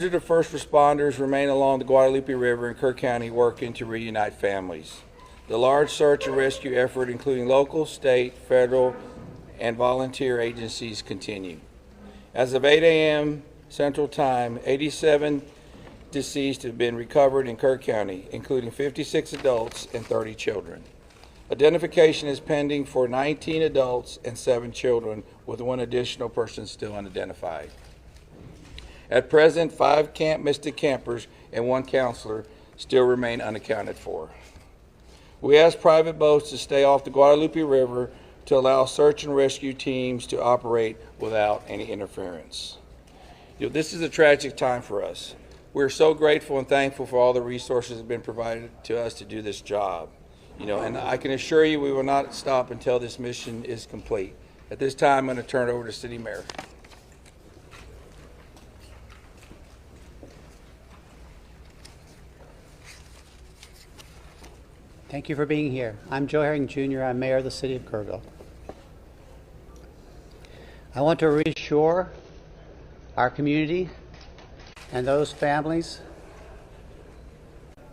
The first responders remain along the Guadalupe River in Kerr County working to reunite families. The large search and rescue effort, including local, state, federal, and volunteer agencies, continue. As of 8 a.m. Central Time, 87 deceased have been recovered in Kerr County, including 56 adults and 30 children. Identification is pending for 19 adults and 7 children, with 1 additional person still unidentified. At present, 5 Camp Mystic campers and 1 counselor still remain unaccounted for. We ask private boats to stay off the Guadalupe River to allow search and rescue teams to operate without any interference. This is a tragic time for us. We're so grateful and thankful for all the resources that have been provided to us to do this job. And I can assure you we will not stop until this mission is complete. At this time, I'm going to turn it over to City Mayor. Thank you for being here. I'm Joe Herring Jr. I'm Mayor of the City of Kerrville. I want to reassure our community and those families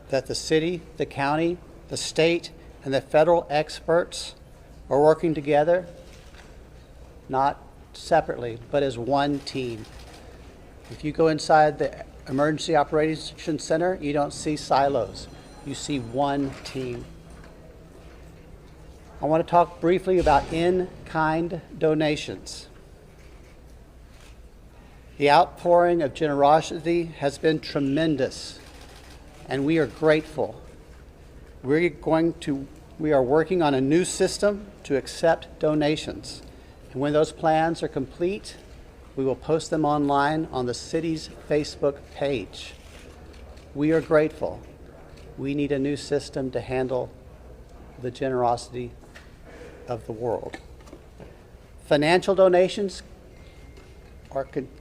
that the city, the county, the state, and the federal experts are working together, not separately, but as one team. If you go inside the Emergency Operations Center, you don't see silos. You see one team. I want to talk briefly about in-kind donations. The outpouring of generosity has been tremendous, and we are grateful. We are working on a new system to accept donations, and when those plans are complete, we will post them online on the city's Facebook page. We are grateful. We need a new system to handle the generosity of the world. Financial donations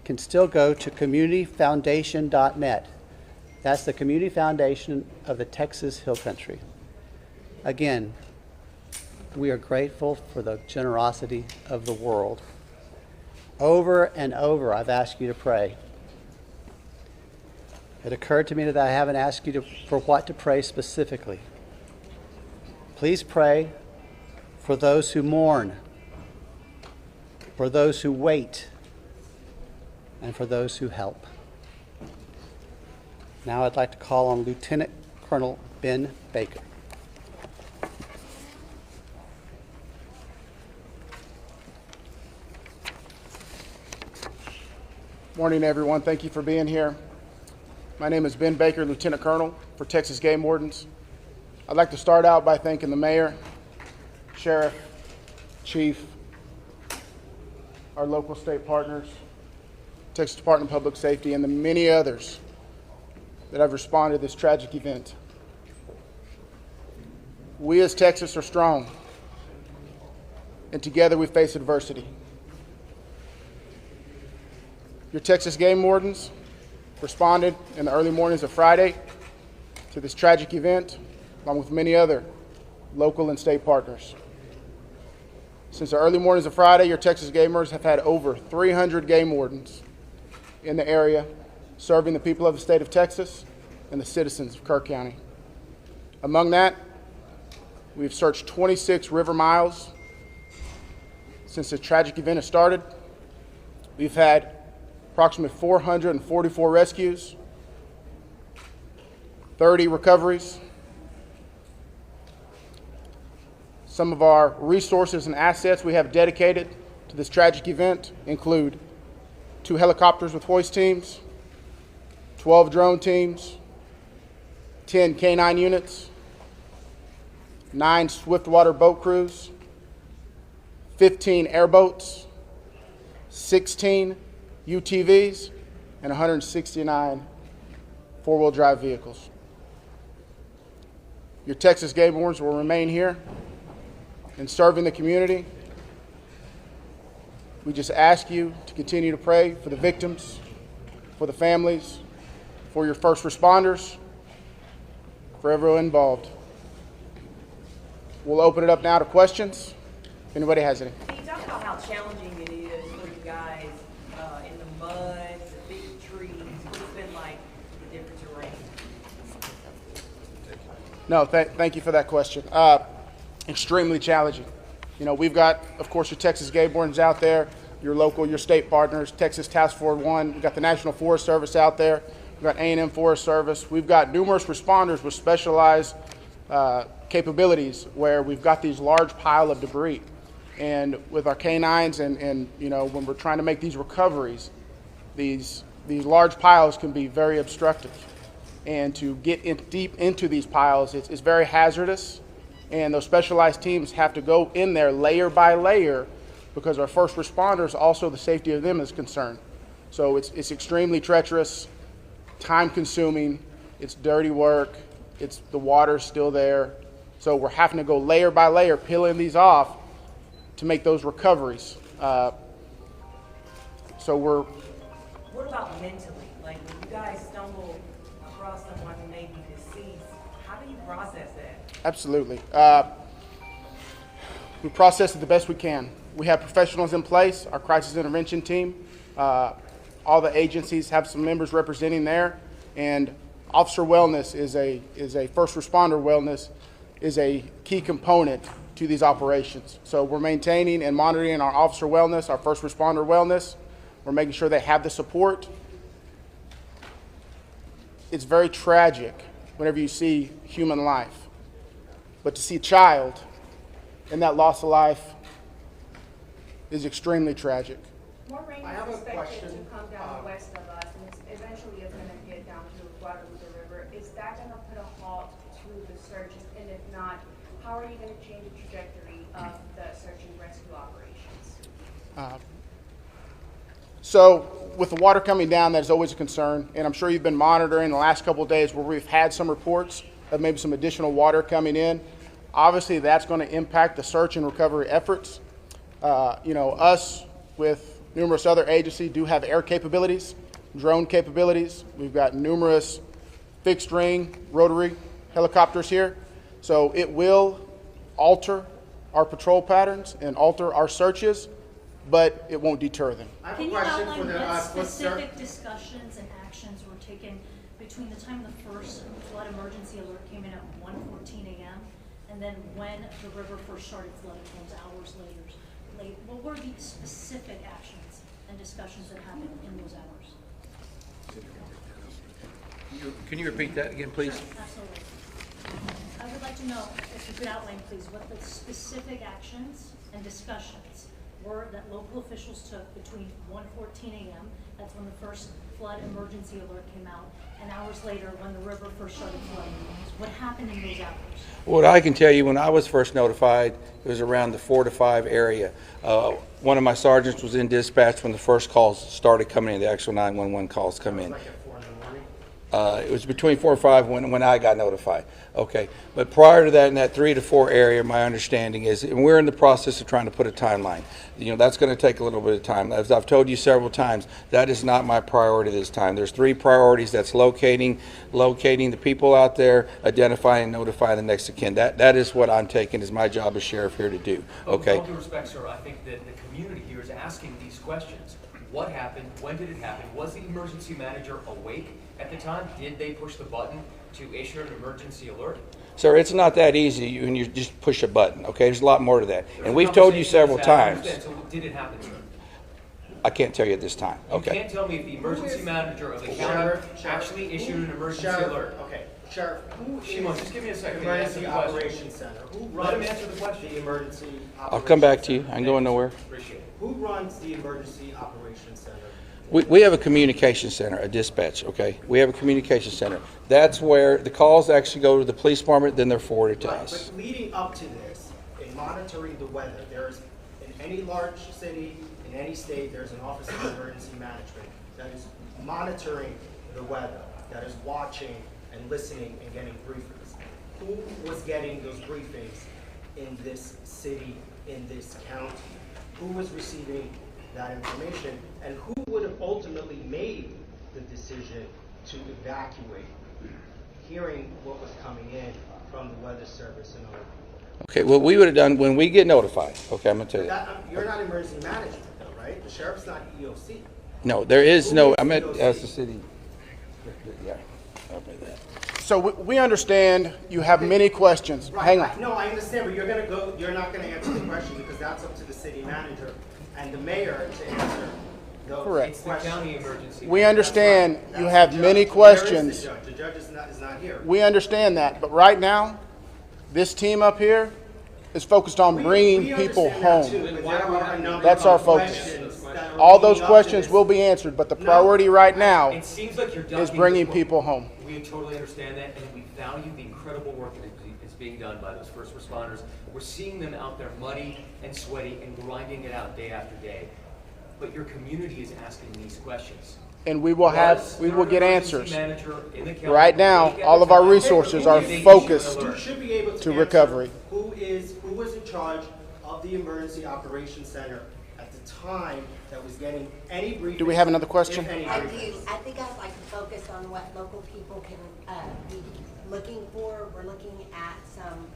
can still go to communityfoundation.net. That's the community foundation of the Texas Hill Country. Again, we are grateful for the generosity of the world. Over and over, I've asked you to pray. It occurred to me that I haven't asked you for what to pray specifically. Please pray for those who mourn, for those who wait, and for those who help. Now I'd like to call on Lieutenant Colonel Ben Baker. Morning, everyone. Thank you for being here. My name is Ben Baker, Lieutenant Colonel for Texas Game Wardens. I'd like to start out by thanking the Mayor, Sheriff, Chief, our local state partners, Texas Department of Public Safety, and the many others that have responded to this tragic event. We as Texas are strong, and together we face adversity. Your Texas Game Wardens responded in the early mornings of Friday to this tragic event, along with many other local and state partners. Since the early mornings of Friday, your Texas Gamers have had over 300 game wardens in the area, serving the people of the state of Texas and the citizens of Kerr County. Among that, we've searched 26 river miles since the tragic event has started. We've had approximately 444 rescues, 30 recoveries. Some of our resources and assets we have dedicated to this tragic event include 2 helicopters with hoist teams, 12 drone teams, 10 K9 units, 9 swiftwater boat crews, 15 airboats, 16 UTVs, and 169 four-wheel drive vehicles. Your Texas Game Wardens will remain here and serving the community. We just ask you to continue to pray for the victims, for the families, for your first responders, for everyone involved. We'll open it up now to questions, if anybody has any. Can you talk about how challenging it is for you guys in the mud, the big trees, what it's been like No, thank you for that question. Extremely challenging. You know, we've got, of course, your Texas game wardens out there, your local, your state partners, Texas Task Force 1. We've got the National Forest Service out there. We've got A&M Forest Service. We've got numerous responders with specialized capabilities where we've got these large pile of debris. And with our canines and you know, when we're trying to make these recoveries, these large piles can be very obstructive. And to get deep into these piles, it's very hazardous. And those specialized teams have to go in there layer by layer because our first responders, also the safety of them is concerned. So it's extremely treacherous, time consuming, it's dirty work, the water's still there. So we're having to go layer by layer, peeling these off to make those recoveries. So we're... What about mentally? Like when you guys stumble across someone who may be deceased, how do you process that? Absolutely. We process it the best we can. We have professionals in place, our crisis intervention team. All the agencies have some members representing there, and officer wellness is a first responder wellness is a key component to these operations. So we're maintaining and monitoring our officer wellness, our first responder wellness. We're making sure they have the support. It's very tragic whenever you see human life, but to see a child and that loss of life is extremely tragic. More rain is expected to come down west of us, and eventually it's going to get down to Guadalupe River. Is that going to put a halt to the searches? And if not, how are you going to change the trajectory of the search and rescue operations? So with the water coming down, that is always a concern, and I'm sure you've been monitoring the last couple of days where we've had some reports of maybe some additional water coming in. Obviously, that's going to impact the search and recovery efforts. You know, us with numerous other agencies do have air capabilities, drone capabilities. We've got numerous fixed wing, rotary helicopters here. So it will alter our patrol patterns and alter our searches, but it won't deter them. Can you outline what specific discussions and actions were taken between the time the first flood emergency alert came in at 1:14 a.m. and then when the river first started flooding, those hours later? What were the specific actions and discussions that happened in those hours? Can you repeat that again, please? Absolutely. I would like to know if you could outline, please, what the specific actions and discussions were that local officials took between 1:14 a.m., that's when the first flood emergency alert came out, and hours later when the river first started flooding. What happened in those hours? What I can tell you, when I was first notified, it was around the 4 to 5 area. One of my sergeants was in dispatch when the first calls started coming in, the actual 911 calls come in. It was between 4 or 5 when I got notified. Okay, but prior to that, in that 3 to 4 area, my understanding is, and we're in the process of trying to put a timeline. You know, that's going to take a little bit of time. As I've told you several times, that is not my priority this time. There's 3 priorities. That's locating the people out there, identifying and notifying the next of kin. That is what I'm taking as my job as sheriff here to do. Okay. With all due respect, sir, I think that the community here is asking these questions. What happened? When did it happen? Was the emergency manager awake at the time? Did they push the button to issue an emergency alert? Sir, it's not that easy when you just push a button, okay? There's a lot more to that. And we've told you several times. So did it happen, sir? I can't tell you at this time, You okay? can't tell me if the emergency manager of the county actually issued an emergency alert. Okay, Sheriff, who Shimon, is just give me a the second to answer Emergency the question. Operations Center? Who Let him runs answer the question. the Emergency I'll come back to you. Operations I ain't going nowhere. Appreciate it. Center? Who runs the Emergency Operations Center? We have a communication center, a dispatch, okay? We have a communication center. That's where the calls actually go to the police department, then they're forwarded to Right, us. but leading up to this, in monitoring the weather, there's, in any large city, in any state, there's an Office of Emergency Management that is monitoring the weather, that is watching and listening and getting briefings. Who was getting those briefings in this city, in this county? Who was receiving that information, and who would have ultimately made the decision to evacuate, hearing what was coming in from the Weather Service and other people? Okay, what we would have done when we get notified, okay, I'm gonna tell you. You're not emergency management though, right? The sheriff's not EOC. No, there is no, I meant as the city. Yeah, I'll do that. So we understand you have many questions. Right, Hang on. right. No, I understand, but you're not gonna answer the question because that's up to the city manager and the mayor to answer those Correct. It's the questions. county emergency. We understand That's you the have judge. many Where is questions. the judge? The judge is not here. We understand that, but right now, this team up here is focused on bringing We people understand that too, home. but there are a number That's of our focus. questions that are All those leading up to questions this. will be answered, but the No. priority right now It seems like you're ducking is bringing the- people home. We totally understand that, and we value the incredible work that is being done by those first responders. We're seeing them out there muddy and sweaty and grinding it out day after day. But your community is asking these questions. And we will get answers. Right Right now, all of our resources are focused You should be able to answer recovery. Who was in charge of the emergency operations center at the time that was getting any briefings? Do we have another question? if any I do. briefings? I think I'd like to focus on what local people can be looking for. We're looking at some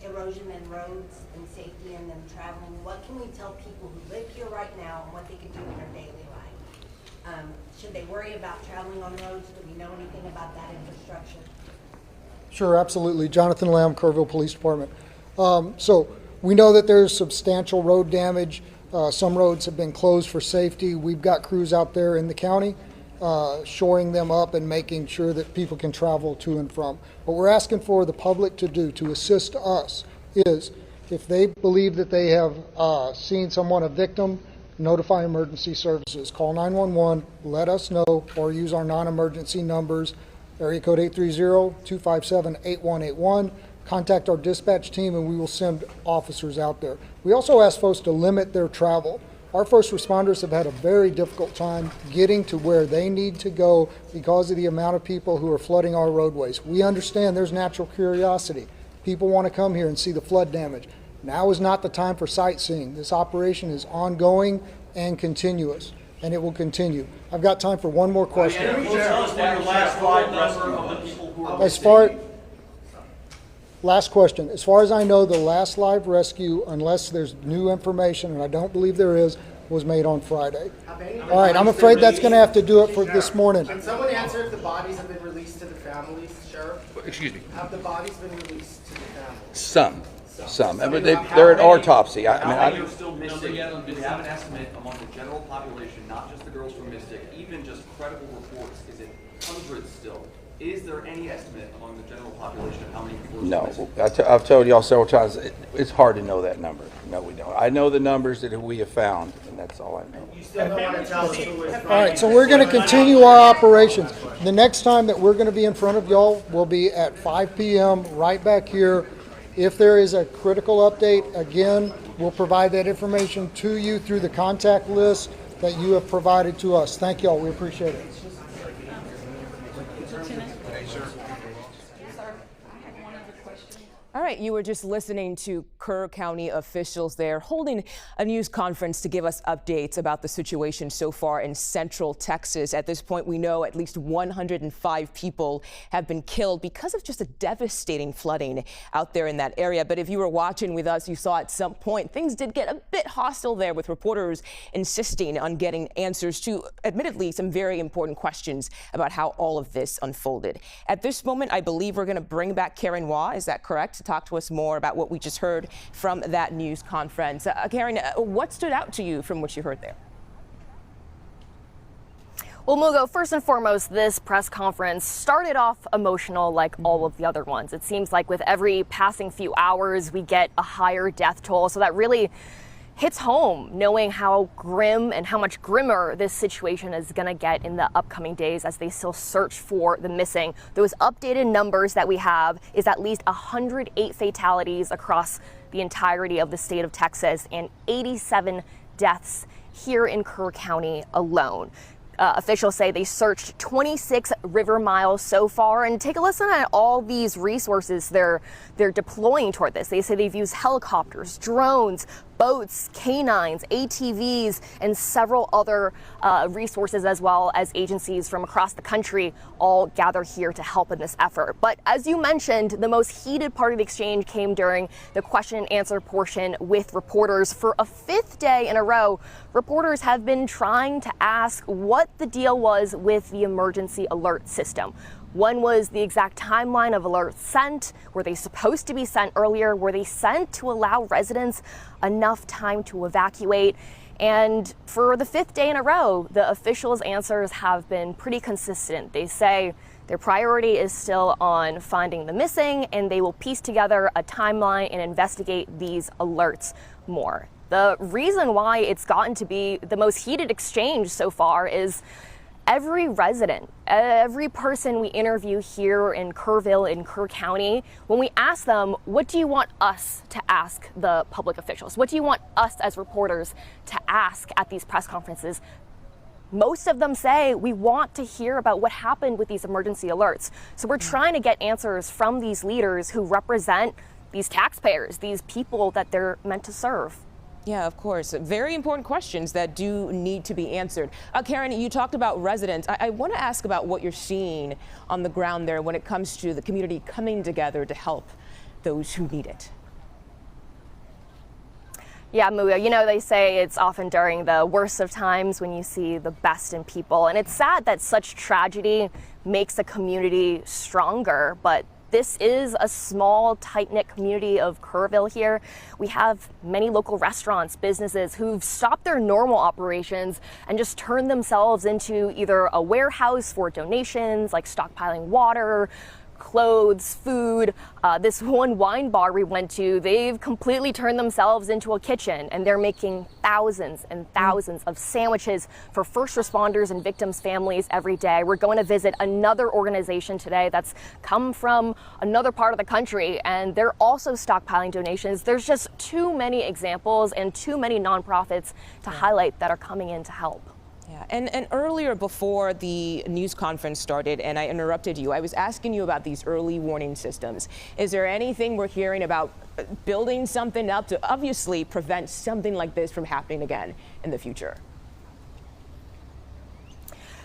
erosion in roads and safety in them traveling. What can we tell people who live here right now and what they can do in their daily life? Should they worry about traveling on roads? Do we know anything about that infrastructure? Sure, absolutely. Jonathan Lamb, Kerrville Police Department. So we know that there's substantial road damage. Some roads have been closed for safety. We've got crews out there in the county shoring them up and making sure that people can travel to and from. What we're asking for the public to do to assist us is if they believe that they have seen someone, a victim, notify emergency services. Call 911, let us know, or use our non-emergency numbers, area code 830-257-8181. Contact our dispatch team and we will send officers out there. We also ask folks to limit their travel. Our first responders have had a very difficult time getting to where they need to go because of the amount of people who are flooding our roadways. We understand there's natural curiosity. People want to come here and see the flood damage. Now is not the time for sightseeing. This operation is ongoing and continuous, and it will continue. I've got time for one more question. Last question. As far as I know, the last live rescue, unless there's new information, and I don't believe there is, was made on Friday. All right, I'm afraid that's going to have to do it for this morning. Can someone answer if the bodies have been released to the families, Sheriff? Excuse me. Have the bodies been released to the families? Some. I mean, they're at autopsy. How many are still missing? Do we have an estimate among the general population, not just the girls from Mystic, even just credible reports? Is it hundreds still? Is there any estimate among the general population of how many people are still missing? No, I've told y'all several times, it's hard to know that number. No, we don't. I know the numbers that we have found, and that's all I know. You still don't want to tell us who is. All right, so we're going to continue our operations. The next time that we're going to be in front of y'all will be at 5 p.m. right back here. If there is a critical update, again, we'll provide that information to you through the contact list that you have provided to us. Thank y'all. We appreciate it. All right, you were just listening to Kerr County officials there holding a news conference to give us updates about the situation so far in central Texas. At this point, we know at least 105 people have been killed because of just a devastating flooding out there in that area. But if you were watching with us, you saw at some point things did get a bit hostile there, with reporters insisting on getting answers to, admittedly, some very important questions about how all of this unfolded. At this moment, I believe we're going to bring back Karen Hua. Is that correct? To talk to us more about what we just heard from that news conference. Karen, what stood out to you from what you heard there? Well, Mugo, first and foremost, this press conference started off emotional like all of the other ones. It seems like with every passing few hours, we get a higher death toll. So that really hits home, knowing how grim and how much grimmer this situation is going to get in the upcoming days as they still search for the missing. Those updated numbers that we have is at least 108 fatalities across the entirety of the state of Texas and 87 deaths here in Kerr County alone. Officials say they searched 26 river miles so far, and take a listen at all these resources they're deploying toward this. They say they've used helicopters, drones, boats, canines, ATVs, and several other resources, as well as agencies from across the country, all gather here to help in this effort. But as you mentioned, the most heated part of the exchange came during the question and answer portion with reporters. For a 5th day in a row, reporters have been trying to ask what the deal was with the emergency alert system. One was the exact timeline of alerts sent. Were they supposed to be sent earlier? Were they sent to allow residents enough time to evacuate? And for the 5th day in a row, the officials' answers have been pretty consistent. They say their priority is still on finding the missing, and they will piece together a timeline and investigate these alerts more. The reason why it's gotten to be the most heated exchange so far is every resident, every person we interview here in Kerrville, in Kerr County, when we ask them, what do you want us to ask the public officials? What do you want us as reporters to ask at these press conferences? Most of them say, we want to hear about what happened with these emergency alerts. So we're trying to get answers from these leaders who represent these taxpayers, these people that they're meant to serve. Yeah, of course. Very important questions that do need to be answered. Karen, you talked about residents. I want to ask about what you're seeing on the ground there when it comes to the community coming together to help those who need it. Yeah, Muga, you know, they say it's often during the worst of times when you see the best in people. And it's sad that such tragedy makes a community stronger, but this is a small, tight-knit community of Kerrville here. We have many local restaurants, businesses who've stopped their normal operations and just turned themselves into either a warehouse for donations, like stockpiling water, clothes, food. This one wine bar we went to, they've completely turned themselves into a kitchen, and they're making thousands and thousands of sandwiches for first responders and victims' families every day. We're going to visit another organization today that's come from another part of the country, and they're also stockpiling donations. There's just too many examples and too many nonprofits to highlight that are coming in to help. Yeah, and earlier before the news conference started and I interrupted you, I was asking you about these early warning systems. Is there anything we're hearing about building something up to obviously prevent something like this from happening again in the future?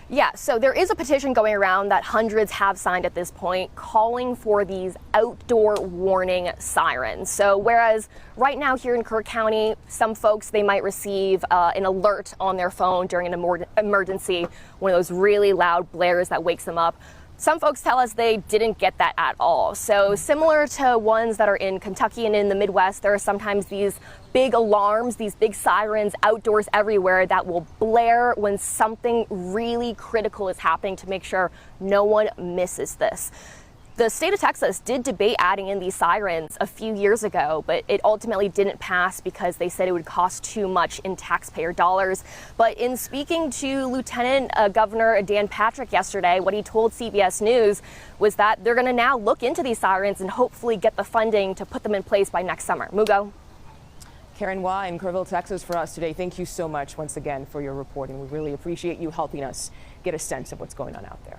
Yeah, so there is a petition going around that hundreds have signed at this point calling for these outdoor warning sirens. So whereas right now here in Kerr County, some folks, they might receive an alert on their phone during an emergency, one of those really loud blares that wakes them up. Some folks tell us they didn't get that at all. So similar to ones that are in Kentucky and in the Midwest, there are sometimes these big alarms, these big sirens outdoors everywhere that will blare when something really critical is happening to make sure no one misses this. The state of Texas did debate adding in these sirens a few years ago, but it ultimately didn't pass because they said it would cost too much in taxpayer dollars. But in speaking to Lieutenant Governor Dan Patrick yesterday, what he told CBS News was that they're going to now look into these sirens and hopefully get the funding to put them in place by next summer. Mugo. Karen Hua in Kerrville, Texas for us today. Thank you so much once again for your reporting. We really appreciate you helping us get a sense of what's going on out there.